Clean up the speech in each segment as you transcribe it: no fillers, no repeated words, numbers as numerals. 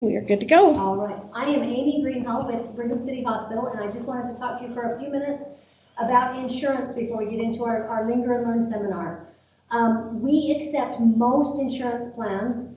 We are good to go. All right. I am Amy Greenhall with Brigham City Hospital, and I just wanted to talk to you for a few minutes about insurance before we get into our Linger and Learn seminar. We accept most insurance plans,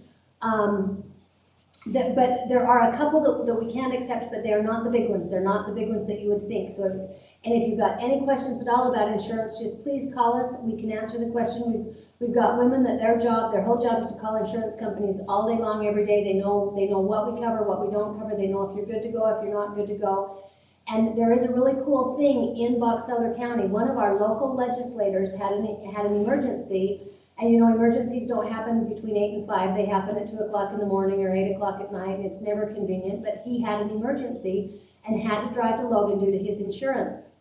but there are a couple that we can't accept, but they're not the big ones. They're not the big ones that you would think. So, and if you've got any questions at all about insurance, just please call us. We can answer the question. We've got women that their whole job is to call insurance companies all day long, every day. They know what we cover, what we don't cover. They know if you're good to go, if you're not good to go. And there is a really cool thing in Box Elder County. One of our local legislators had an emergency, and you know emergencies don't happen between 8 and 5. They happen at 2 o'clock in the morning or 8 o'clock at night. It's never convenient, but he had an emergency and had to drive to Logan due to his insurance.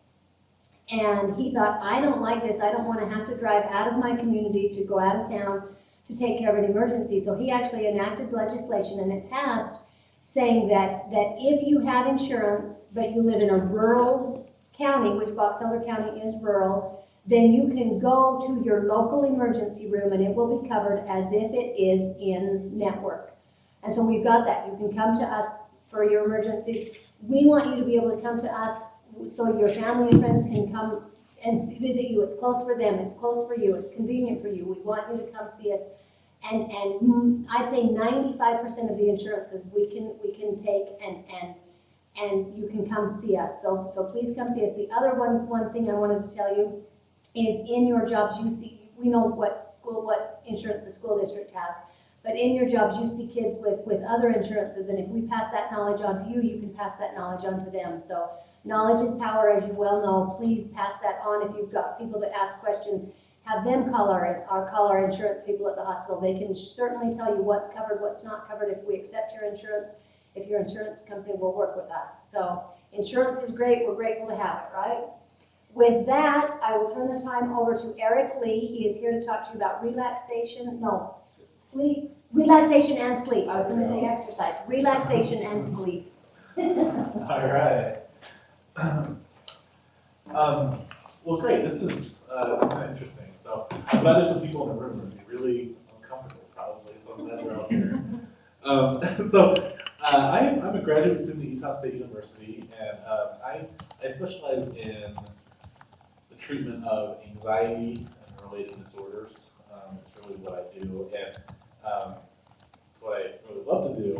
And he thought, I don't like this. I don't want to have to drive out of my community to go out of town to take care of an emergency. So he actually enacted legislation, and it passed, saying that if you have insurance, but you live in a rural county, which Box Elder County is rural, then you can go to your local emergency room and it will be covered as if it is in network. And so we've got that. You can come to us for your emergencies. We want you to be able to come to us so your family and friends can come and visit you. It's close for them, it's close for you, it's convenient for you. We want you to come see us. And I'd say 95% of the insurances we can take, and you can come see us. So please come see us. The other one thing I wanted to tell you is in your jobs you see, we know what insurance the school district has, but in your jobs you see kids with other insurances, and if we pass that knowledge on to you, you can pass that knowledge on to them. So knowledge is power, as you well know. Please pass that on. If you've got people that ask questions, have them call our insurance people at the hospital. They can certainly tell you what's covered, what's not covered, if we accept your insurance, if your insurance company will work with us. So insurance is great. We're grateful to have it, right? With that, I will turn the time over to Eric Lee. He is here to talk to you about relaxation and sleep. I was going to say exercise. Relaxation and sleep. All right. Well, great. This is kind of interesting. So I'm glad there's some people in the room that would be really uncomfortable, probably. So I'm glad they're all here. I'm a graduate student at Utah State University, and I specialize in the treatment of anxiety and related disorders. It's really what I do, and what I really love to do.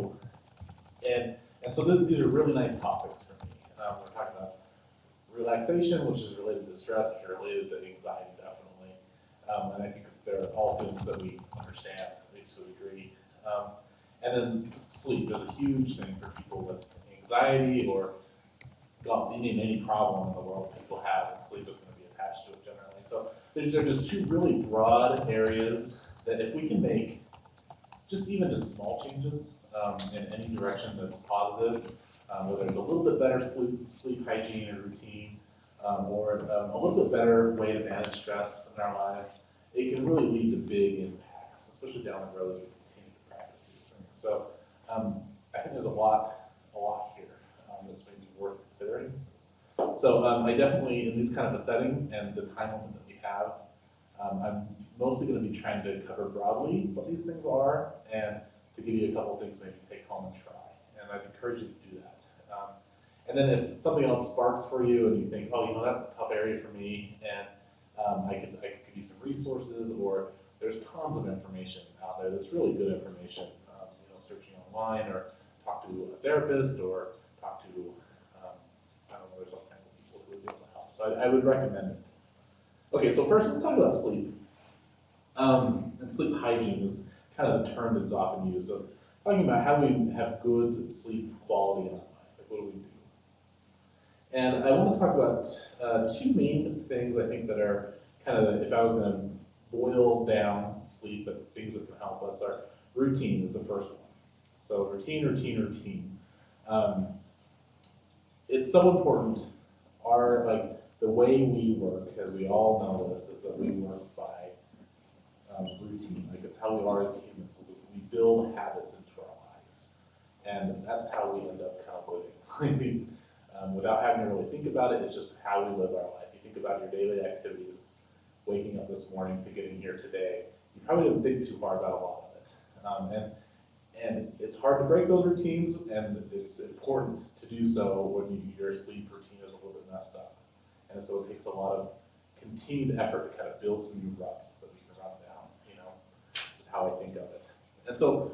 And so these are really nice topics for me. We're talking about relaxation, which is related to stress, which are related to anxiety, definitely. And I think they're all things that we understand, at least to a degree. And then sleep is a huge thing for people with anxiety or any problem in the world people have, and sleep is going to be attached to it generally. So there's just two really broad areas that if we can make even just small changes in any direction that's positive, whether it's a little bit better sleep hygiene and routine, or a little bit better way to manage stress in our lives, it can really lead to big impacts, especially down the road as we continue to practice these things. So I think there's a lot here that's maybe worth considering. So I definitely, in this kind of a setting and the time limit that we have, I'm mostly going to be trying to cover broadly what these things are, and to give you a couple of things maybe take home and try. And I'd encourage you to do that. And then if something else sparks for you and you think, oh, that's a tough area for me, and I could give you some resources, or there's tons of information out there that's really good information. Searching online, or talk to a therapist, or talk to, I don't know, there's all kinds of people who would be able to help. So I would recommend it. Okay, so first let's talk about sleep. And sleep hygiene is kind of the term that's often used of talking about how we have good sleep quality in our life. Like, what do we do? And I want to talk about two main things I think that are kind of, if I was going to boil down sleep, but things that can help us are routine is the first one. So routine. It's so important. The way we work, as we all know this, is that we work by routine. Like, it's how we are as humans. We build habits into our lives, and that's how we end up kind of living. Without having to really think about it, it's just how we live our life. You think about your daily activities, waking up this morning to getting here today. You probably didn't think too hard about a lot of it, And it's hard to break those routines, and it's important to do so when your sleep routine is a little bit messed up. And so it takes a lot of continued effort to kind of build some new ruts that we can run down, is how I think of it. And so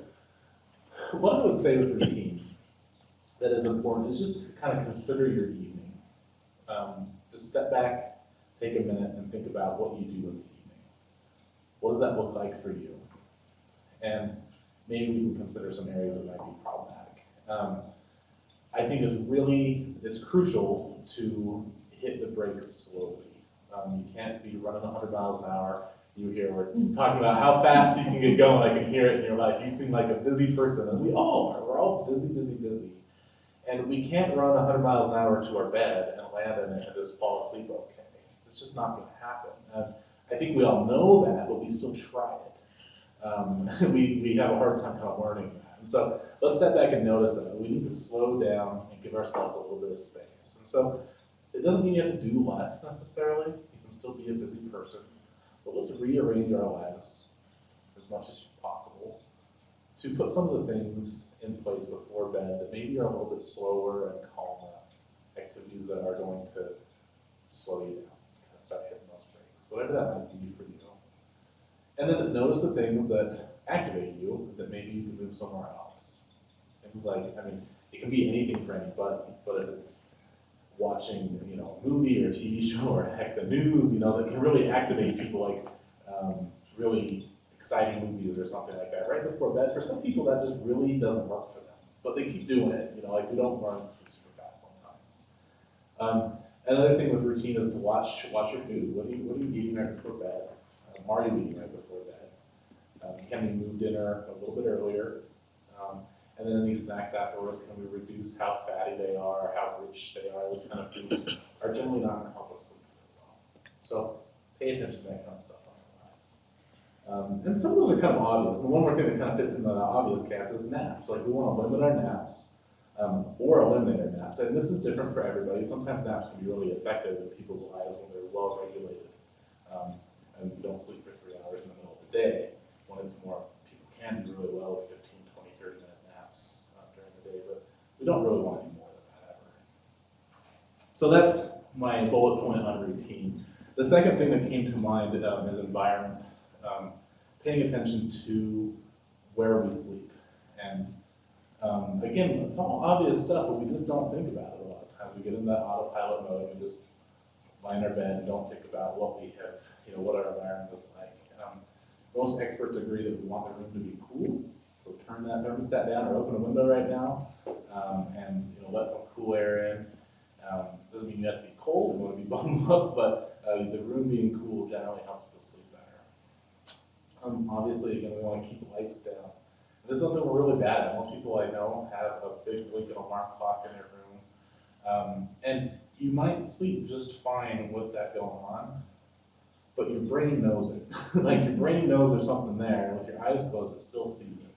what I would say with routine that is important is just to kind of consider your evening. Just step back, take a minute, and think about what you do in the evening. What does that look like for you? And maybe we can consider some areas that might be problematic. I think it's crucial to hit the brakes slowly. You can't be running 100 miles an hour. We're just talking about how fast you can get going. I can hear it in your life. You seem like a busy person, and we all are. We're all busy, busy, busy. And we can't run 100 miles an hour to our bed and land in it and just fall asleep okay. It's just not going to happen. And I think we all know that, but we still try it. We have a hard time kind of learning that. And so let's step back and notice that. We need to slow down and give ourselves a little bit of space. And so it doesn't mean you have to do less necessarily. You can still be a busy person. But let's rearrange our lives as much as possible to put some of the things in place before bed that maybe are a little bit slower and calmer activities that are going to slow you down, kind of start hitting those brakes, whatever that might be for you. And then notice the things that activate you that maybe you can move somewhere else. Things like, it can be anything for anybody, but if it's watching, a movie or TV show or heck, the news, that can really activate people, like really exciting movies or something like that right before bed. For some people, that just really doesn't work for them, but they keep doing it. We don't learn super fast sometimes. Another thing with routine is to watch your food. What are you eating right before bed? Are you eating right before bed? Can we move dinner a little bit earlier? And then any snacks afterwards, can we reduce how fatty they are, how rich they are? Those kind of foods are generally not going to help us sleep very well. So pay attention to that kind of stuff on our lives. And some of those are kind of obvious. And one more thing that kind of fits in the obvious camp is naps. Like we want to limit our naps or eliminate our naps. And this is different for everybody. Sometimes naps can be really effective in people's lives when they're well regulated and you don't sleep for 3 hours in the middle of the day. When it's more, people can do really well with 15, 20, 30-minute naps during the day, but we don't really want any more than that ever. So that's my bullet point on routine. The second thing that came to mind is environment. Paying attention to where we sleep. And again, it's all obvious stuff, but we just don't think about it a lot of times. We get in that autopilot mode and we just lie in our bed and don't think about what we have, what our environment is like. Most experts agree that we want the room to be cool, so turn that thermostat down or open a window right now, and let some cool air in. Doesn't mean you have to be cold, you want to be bundled up, but the room being cool generally helps people sleep better. Obviously, again, we want to keep lights down. This is something we're really bad at. Most people I know have a big blinking alarm clock in their room, and you might sleep just fine with that going on, but your brain knows it. Like your brain knows there's something there, and with your eyes closed, it still sees it.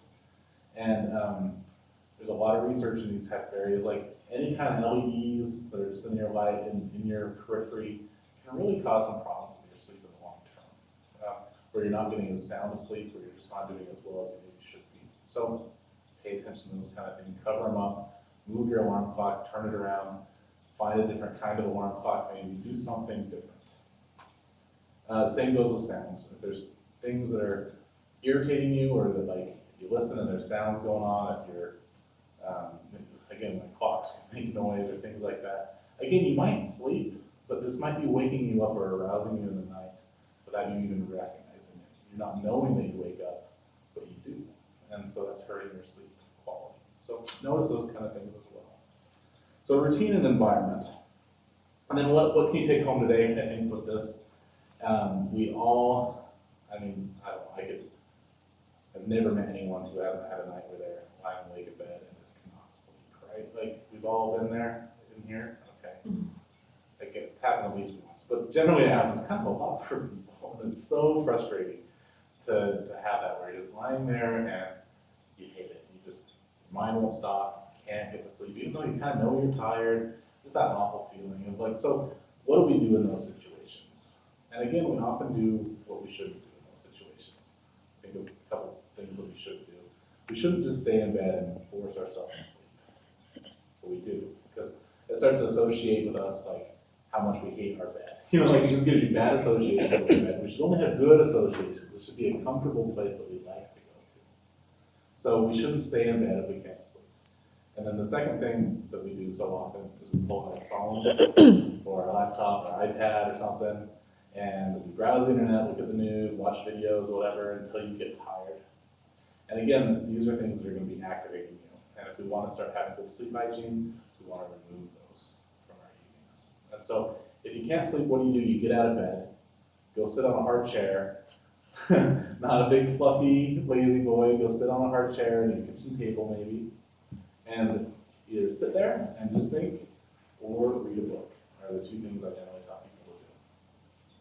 And there's a lot of research in these type of areas, like any kind of LEDs that are just in your light, in your periphery, can really cause some problems with your sleep in the long term, where you're not getting as sound asleep, where you're just not doing as well as you maybe should be. So pay attention to those kind of things. Cover them up, move your alarm clock, turn it around, find a different kind of alarm clock, maybe do something different. Same goes with sounds. If there's things that are irritating you, or that like you listen and there's sounds going on, if you're, again, like clocks can make noise or things like that. Again, you might sleep, but this might be waking you up or arousing you in the night without you even recognizing it. You're not knowing that you wake up, but you do. And so that's hurting your sleep quality. So notice those kind of things as well. So routine and environment. And then what can you take home today, I think, with this? We all, I don't know, I've never met anyone who hasn't had a night where they're lying awake in bed and just cannot sleep, right? Like, we've all been there in here, okay? Like, it's happened at least once, but generally it happens kind of a lot for people, and it's so frustrating to have that, where you're just lying there and you hate it. Your mind won't stop, you can't get to sleep, even though you kind of know you're tired. It's that awful feeling of like, so what do we do in those situations? And again, we often do what we shouldn't do in those situations. Think of a couple things that we should do. we shouldn't just stay in bed and force ourselves to sleep. But we do, because it starts to associate with us like how much we hate our bed. You know, like it just gives you bad associations with bed. We should only have good associations. It should be a comfortable place that we like to go to. So we shouldn't stay in bed if we can't sleep. And then the second thing that we do so often is we pull out our phone or our laptop or iPad or something, and we browse the internet, look at the news, watch videos, whatever, until you get tired. And again, these are things that are going to be activating you. And if we want to start having good sleep hygiene, we want to remove those from our evenings. And so if you can't sleep, what do? You get out of bed, go sit on a hard chair, not a big fluffy lazy boy, go sit on a hard chair in your kitchen table maybe, and either sit there and just think, or read a book, are the two things I generally tell people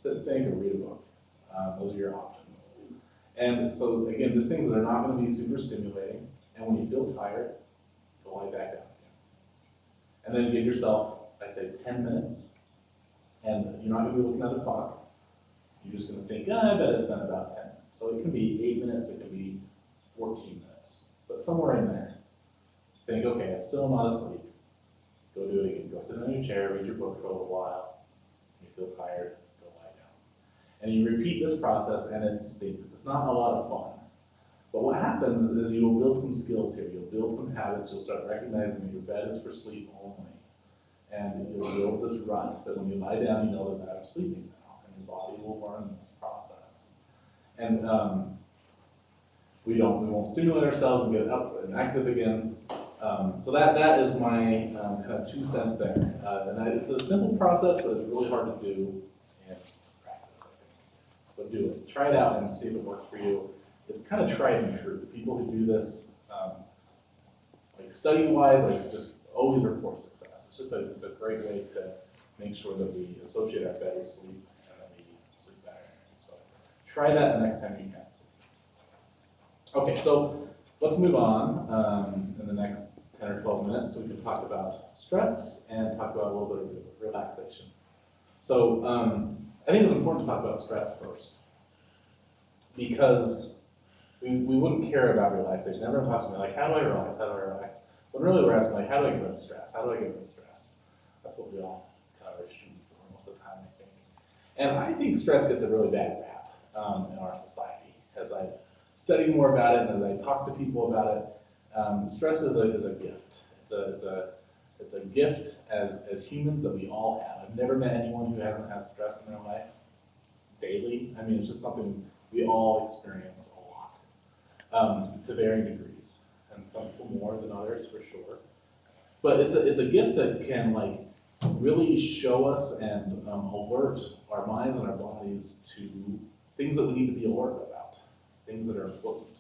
to do. Sit, think, or read a book. Those are your options. And so again, just things that are not going to be super stimulating, and when you feel tired, go lie back down again. And then give yourself, I say, 10 minutes, and you're not going to be looking at the clock. You're just going to think, I bet it's been about 10 minutes. So it can be 8 minutes, it can be 14 minutes, but somewhere in there. Think, okay, it's still not asleep. Go do it again. Go sit on your chair, read your book for a little while. You feel tired, go lie down. And you repeat this process, and it stinks. It's not a lot of fun. But what happens is you'll build some skills here. You'll build some habits. You'll start recognizing that your bed is for sleep only. And you'll build this rut that when you lie down, you know that I'm sleeping now. And your body will learn this process. And we won't stimulate ourselves and get up and active again. So that is my kind of 2 cents there. It's a simple process, but it's really hard to do in practice, I think. But do it. Try it out and see if it works for you. It's kind of tried and true. People who do this, like study-wise, like just always report success. It's a great way to make sure that we associate our bed with sleep and that we sleep better. So try that the next time you can sleep. Okay, so let's move on in the next 10 or 12 minutes. We can talk about stress and talk about a little bit of relaxation. So I think it's important to talk about stress first, because we wouldn't care about relaxation. Everyone talks to me like, how do I relax? How do I relax? But really we're asking like, how do I get rid of stress? How do I get rid of stress? That's what we all kind of are shooting for most of the time, I think. And I think stress gets a really bad rap in our society. As I study more about it and as I talk to people about it, stress is a gift. It's a gift as humans that we all have. I've never met anyone who hasn't had stress in their life daily. I mean, it's just something we all experience a lot, to varying degrees, and some people more than others for sure. But it's a gift that can like really show us and alert our minds and our bodies to things that we need to be alert about, things that are important,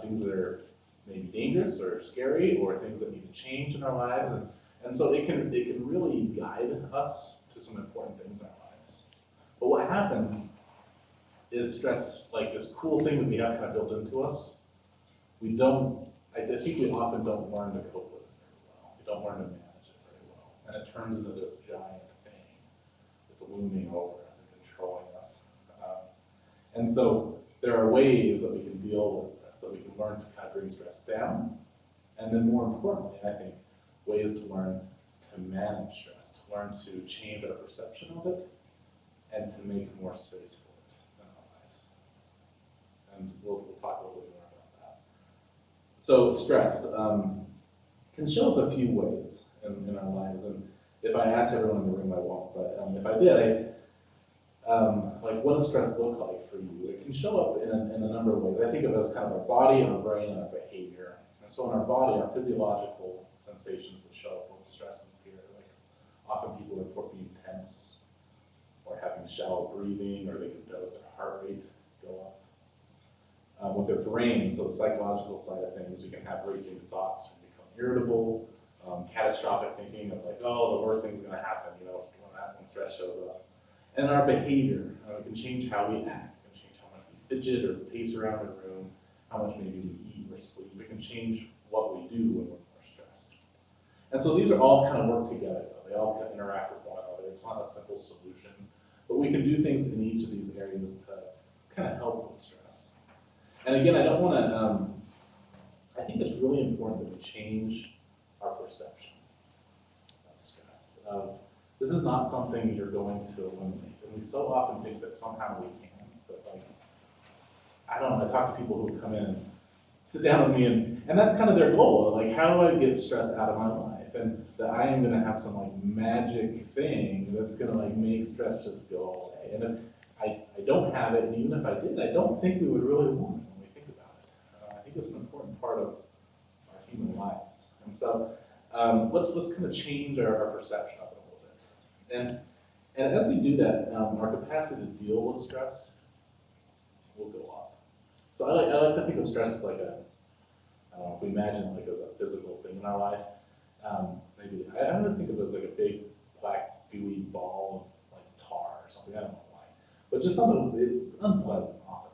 things that are maybe dangerous or scary, or things that need to change in our lives, and so it can really guide us to some important things in our lives. But what happens is stress, like this cool thing that we have kind of built into us, I think we often don't learn to cope with it very well. We don't learn to manage it very well, and it turns into this giant thing that's looming over us and controlling us. And so there are ways that we can deal with this, that we can learn to kind of bring stress down, and then more importantly, I think, ways to learn to manage stress, to learn to change our perception of it, and to make more space for it in our lives. And we'll talk a little bit more about that. So stress can show up a few ways in our lives, and if I asked everyone in the room, I won't, but if I did, like what does stress look like for you? It can show up in a number of ways. I think of it as kind of our body, our brain, and our behavior. And so in our body, our physiological sensations that show up with stress and fear. Like often people report being tense, or having shallow breathing, or they can notice their heart rate go up. With their brain, so the psychological side of things, you can have racing thoughts, you become irritable, catastrophic thinking of like, oh, the worst thing's going to happen, when stress shows up. And our behavior, it can change how we act. It can change how much we fidget or pace around the room, how much maybe we eat or sleep. It can change what we do when we're more stressed. And so these are all kind of work together, though. They all kind of interact with one another. It's not a simple solution, but we can do things in each of these areas to kind of help with stress. And again, I don't want to I think it's really important that we change our perception of stress. This is not something you're going to eliminate. And we so often think that somehow we can, but like, I don't know, I talk to people who come in and sit down with me and that's kind of their goal. Like, how do I get stress out of my life? And that I am gonna have some like magic thing that's gonna like make stress just go away. And if I don't have it, and even if I did, I don't think we would really want it when we think about it. I think it's an important part of our human lives. And so let's kind of change our perception of it a little bit. And as we do that, our capacity to deal with stress will go up. So I like to think of stress as like I don't know, if we imagine it like as a physical thing in our life, maybe I always think of it as like a big black gooey ball of like tar or something. I don't know why, but just something it's unpleasant often.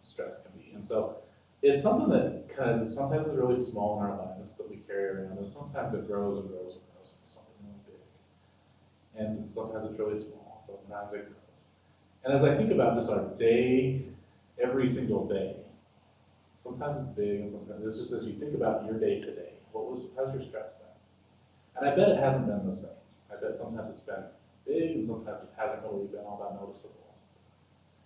Stress can be, and so it's something that kind of sometimes is really small in our lives that we carry around, and sometimes it grows and grows and grows into something really big, and sometimes it's really small. Sometimes it grows. And as I think about just our day, every single day. Sometimes it's big and sometimes it's just as you think about your day to day, how's your stress been? And I bet it hasn't been the same. I bet sometimes it's been big and sometimes it hasn't really been all that noticeable.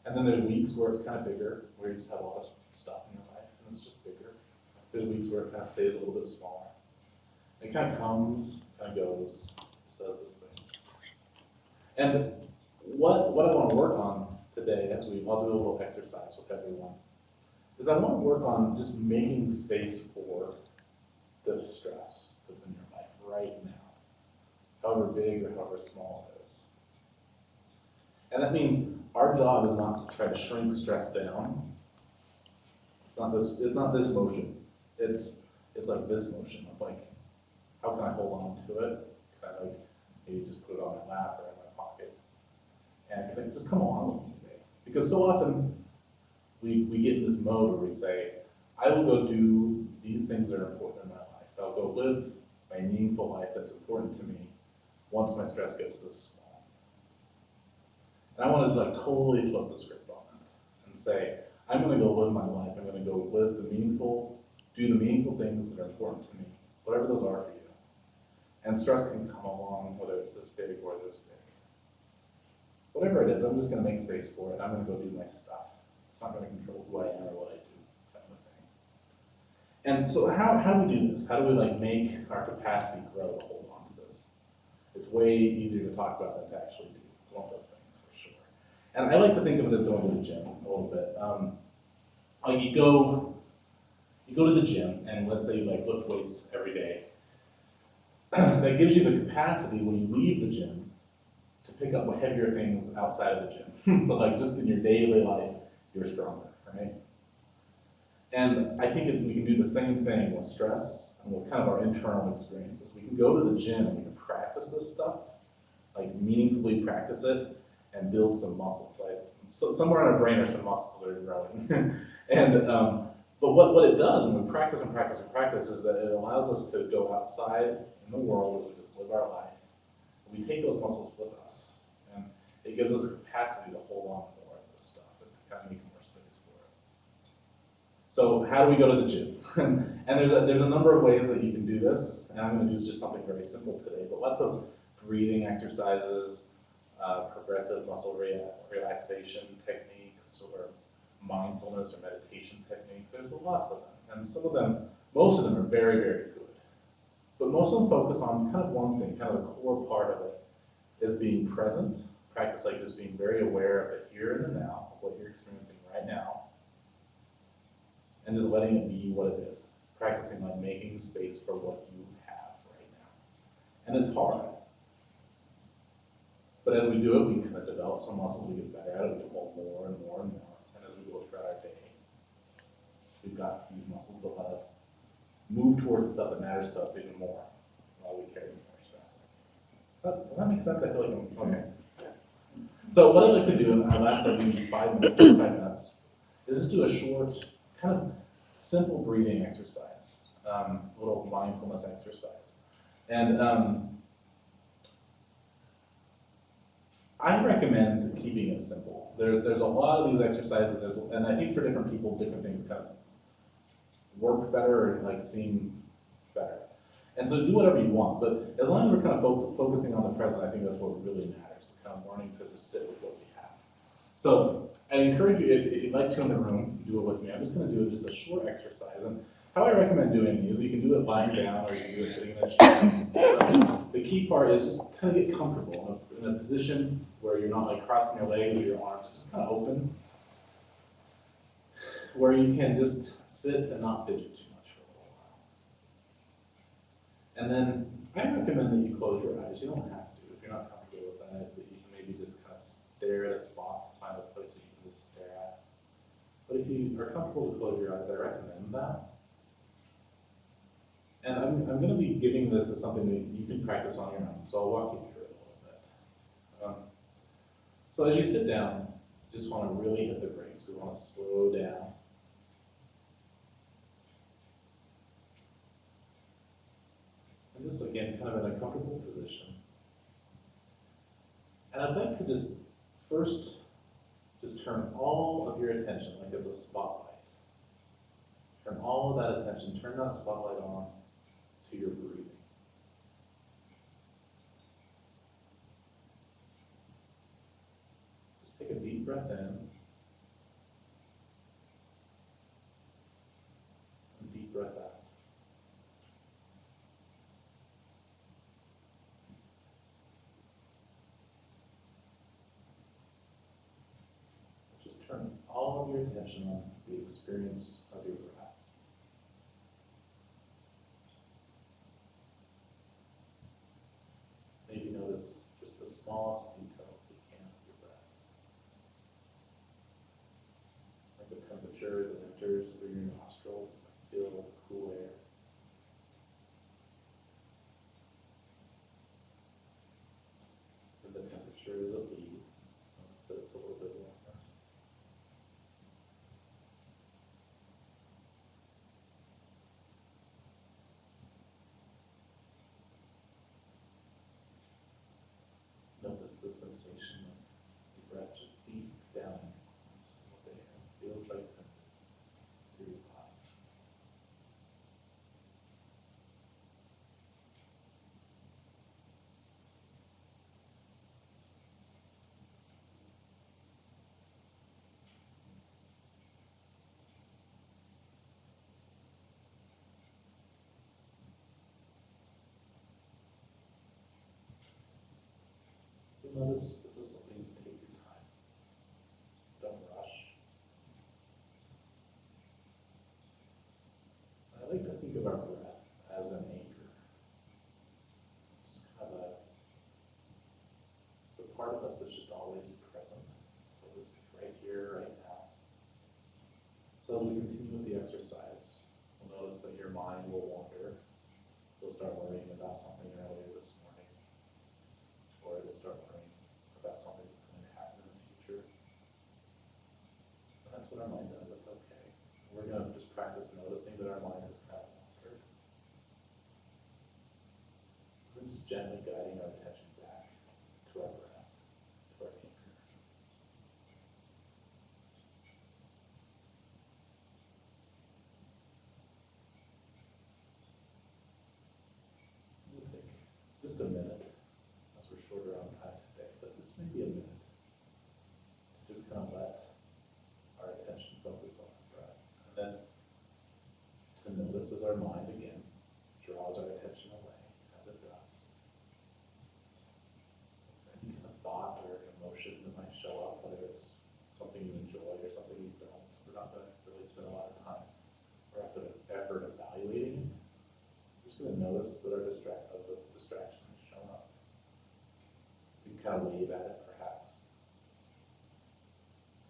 And then there's weeks where it's kind of bigger, where you just have a lot of stuff in your life and it's just bigger. There's weeks where it kind of stays a little bit smaller. It kind of comes, kind of goes, does this thing. And what I want to work on today, I'll do a little exercise with everyone, is I want to work on just making space for the stress that's in your life right now, however big or however small it is. And that means our job is not to try to shrink stress down. It's not this motion. It's like this motion of like, how can I hold on to it? Can I like maybe just put it on my lap or in my pocket? And can I just come along with me today? Because so often we get in this mode where we say, I will go do these things that are important in my life. I'll go live my meaningful life that's important to me once my stress gets this small. And I want to like totally flip the script on that and say, I'm going to go live my life. I'm going to go live do the meaningful things that are important to me, whatever those are for you. And stress can come along, whether it's this big or this big. Whatever it is, I'm just going to make space for it. I'm going to go do my stuff. It's not going to control who I am or what I do, kind of thing. And so how do we do this? How do we like make our capacity grow to hold on to this? It's way easier to talk about than to actually do. It's one of those things for sure. And I like to think of it as going to the gym a little bit. Like you go to the gym, and let's say you like lift weights every day. That gives you the capacity when you leave the gym to pick up heavier things outside of the gym. So like just in your daily life, you're stronger, right? And I think we can do the same thing with stress and with kind of our internal experiences. We can go to the gym and we can practice this stuff, like meaningfully practice it and build some muscles. So somewhere in our brain are some muscles that are growing. And but what it does when we practice and practice and practice is that it allows us to go outside in the world as we just live our life. We take those muscles with us, and it gives us a capacity to hold on to more of this stuff and to kind of make more space for it. So how do we go to the gym? And there's a number of ways that you can do this, and I'm going to do just something very simple today, but lots of breathing exercises, progressive muscle relaxation techniques, or mindfulness or meditation techniques. There's lots of them, and most of them are very, very good. But most of them focus on kind of one thing, kind of the core part of it is being present. Practice like this, being very aware of the here and the now, of what you're experiencing right now, and just letting it be what it is. Practicing like making space for what you have right now. And it's hard. But as we do it, we kind of develop some muscles, we get better at it, we can hold more and more and more. And as we go throughout our day, we've got these muscles that let us move towards the stuff that matters to us even more while we carry more stress. Does that make sense? I feel like I'm okay. So what I'd like to do in our last maybe 5 minutes, is just do a short, kind of simple breathing exercise, a little mindfulness exercise. And I recommend keeping it simple. There's a lot of these exercises, and I think for different people, different things kind of work better and like seem better. And so do whatever you want, but as long as we're kind of focusing on the present, I think that's what really matters, is kind of learning to just sit with what we have. So I encourage you, if you'd like to in the room, do it with me. I'm just going to do just a short exercise. And how I recommend doing these, you can do it lying down or you can do it sitting in a chair. But the key part is just kind of get comfortable in a position where you're not like crossing your legs or your arms, just kind of open, where you can just sit and not fidget too much for a little while. And then I recommend that you close your eyes. You don't have to. If you're not comfortable with that, that you can maybe just kind of stare at a spot, find a place that you can just stare at. But if you are comfortable to close your eyes, I recommend that. And I'm going to be giving this as something that you can practice on your own, so I'll walk you through it a little bit. So as you sit down, you just want to really hit the brakes. We want to slow down. And just again, kind of in a comfortable position. And I'd like to just first just turn all of your attention like it's a spotlight. Turn all of that attention, turn that spotlight on to your breathing. Just take a deep breath in and deep breath out. Just turn all of your attention on the experience of your breath. Maybe notice just the smallest details you can of your breath. Like the temperature that enters through your nostrils, feel cool air. And the temperature is of leaves. Notice that it's a little bit warmer. Notice the sensation of the breath just deep down into what the air feels like through your body. You'll notice this is something you take your time. Don't rush. I like to think of our breath as an anchor. It's kind of the part of us that's just always present. So it's right here, right now. So as we continue with the exercise, you'll notice that your mind will wander. You'll start worrying about something earlier this morning, or you'll start worrying about something that's going to happen in the future. And that's what our mind does. That's okay. We're going to just practice noticing that our mind has kind of wandered. We're just gently guiding our attention back to our breath, to our anchor. We'll take just a minute, as we're shorter on time today, but just maybe a minute to just kind of let our attention focus on the breath. And then to notice as our mind again draws our attention away, as it does. Any kind of thought or emotion that might show up, whether it's something you enjoy or something you don't. We're not going to really spend a lot of time or effort evaluating. We're just going to notice that the distraction has shown up. We can kind of wave at it, perhaps.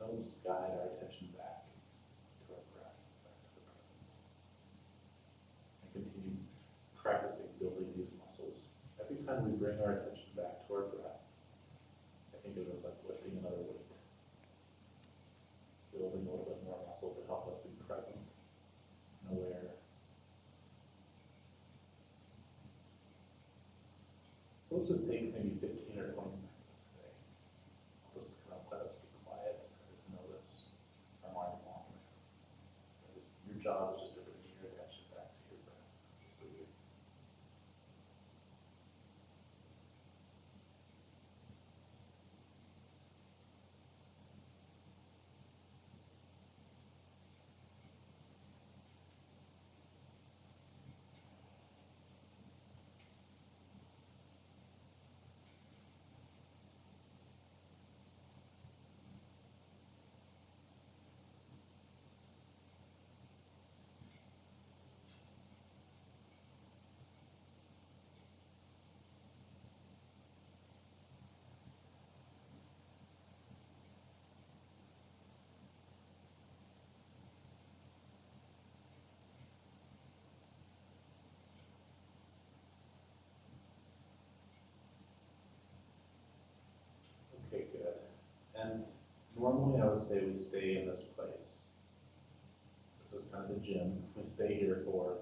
Don't just guide our attention back to our breath, back to the present. And continue practicing building these muscles. Every time we bring our attention back to our breath, I think of it as like lifting another weight. Building a little bit more muscle to help us be present and aware. So let's just take maybe 15 or 20 seconds today. I'll just kind of let us be quiet and just notice our mind wandering. Your job is just to bring your normally I would say we stay in this place. This is kind of the gym. We stay here for,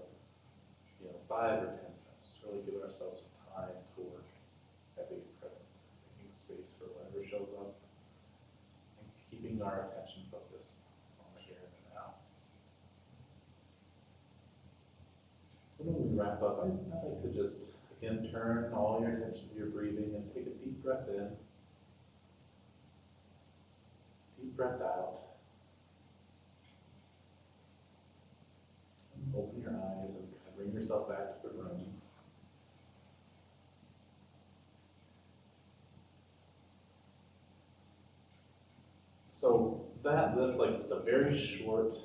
5 or 10 minutes. Really give ourselves some time to work at being present, making space for whatever shows up, and keeping our attention focused on the here and the now. When we wrap up, I'd like to just, again, turn all your attention to your breathing and take a deep breath in. Deep breath out. And open your eyes and kind of bring yourself back to the room. So that's like just a very short,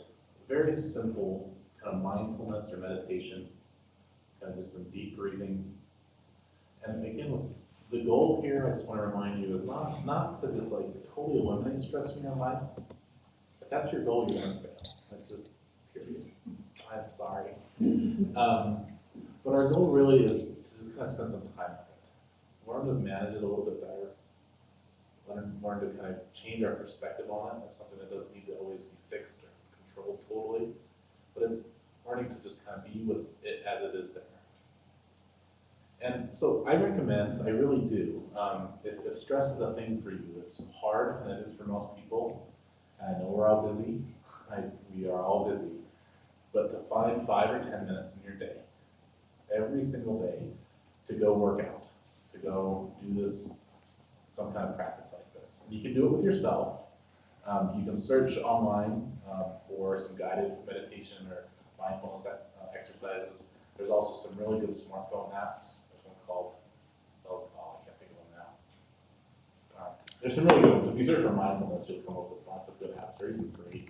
very simple kind of mindfulness or meditation, kind of just some deep breathing. And again, with the goal here, I just want to remind you, is not to just like totally eliminate stress from your life. If that's your goal, you're going to fail. That's just period. I'm sorry. But our goal really is to just kind of spend some time with it. Learn to manage it a little bit better. Learn to kind of change our perspective on it. It's something that doesn't need to always be fixed or controlled totally. But it's learning to just kind of be with it as it is there. And so I recommend, I really do, if stress is a thing for you, it's hard, and it is for most people. And I know we're all busy. We are all busy. But to find 5 or 10 minutes in your day, every single day, to go work out, to go do this, some kind of practice like this. And you can do it with yourself. You can search online for some guided meditation or mindfulness exercises. There's also some really good smartphone apps. There's one called, I can't think of them now. There's some really good ones. If you search for mindfulness, you'll come up with lots of good apps. They're even free.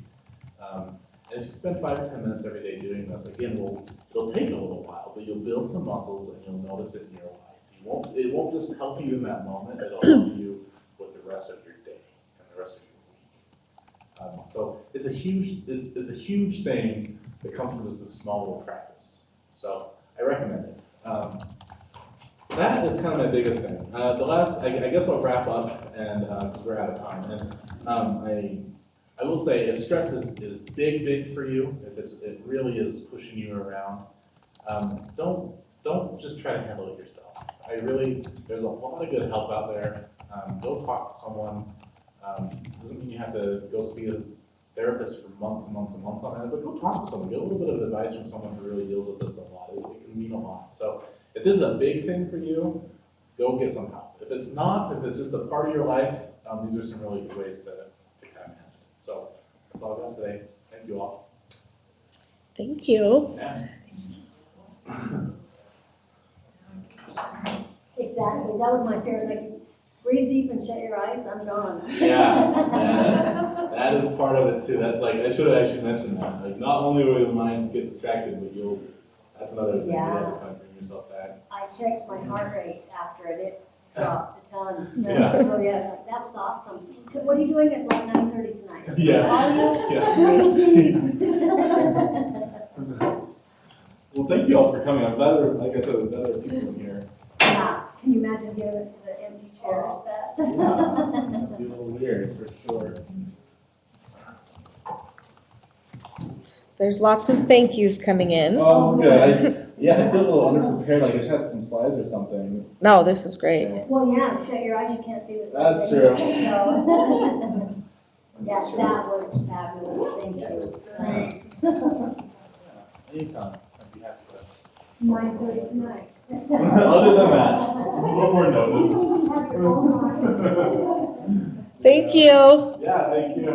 And if you spend 5 or 10 minutes every day doing this, again, it'll take a little while, but you'll build some muscles and you'll notice it in your life. It won't just help you in that moment, it'll help you with the rest of your day and the rest of your week. So it's a huge thing that comes from this small little practice. So I recommend it. That is kind of my biggest thing. The last, I guess I'll wrap up, and because we're out of time. And I will say, if stress is big for you, if it really is pushing you around, don't just try to handle it yourself. There's a lot of good help out there. Go talk to someone. Doesn't mean you have to go see a therapist for months and months and months on it, but go talk to someone. Get a little bit of advice from someone who really deals with this a lot. It can mean a lot. So if this is a big thing for you, go get some help. If it's not, if it's just a part of your life, these are some really good ways to kind of manage it. So that's all I've got today. Thank you all. Thank you. Yeah. Exactly, that was my fear. It's like, breathe deep and shut your eyes, I'm gone. Yeah, that is part of it too. That's like, I should have actually mentioned that. Like, not only will the mind get distracted, but that's another thing. Yeah. You have to kind of bring yourself back. I checked my heart rate after it dropped a ton. Yeah. So yeah, that was awesome. What are you doing at like 9:30 tonight? Yeah. Are you? Well, thank you all for coming. I'm glad like I said, there's other people in here. Yeah, can you imagine giving it to the empty chairs? That'd be a little weird for sure. There's lots of thank yous coming in. Oh, good. I feel a little underprepared. Like I just had some slides or something. No, this is great. Well, yeah, shut your eyes, you can't see this. That's true. So, yeah, that was fabulous. Thank you. Anytime. I'd be happy to. 9:30 tonight. Other than that, one more notice. Thank you. Yeah, thank you.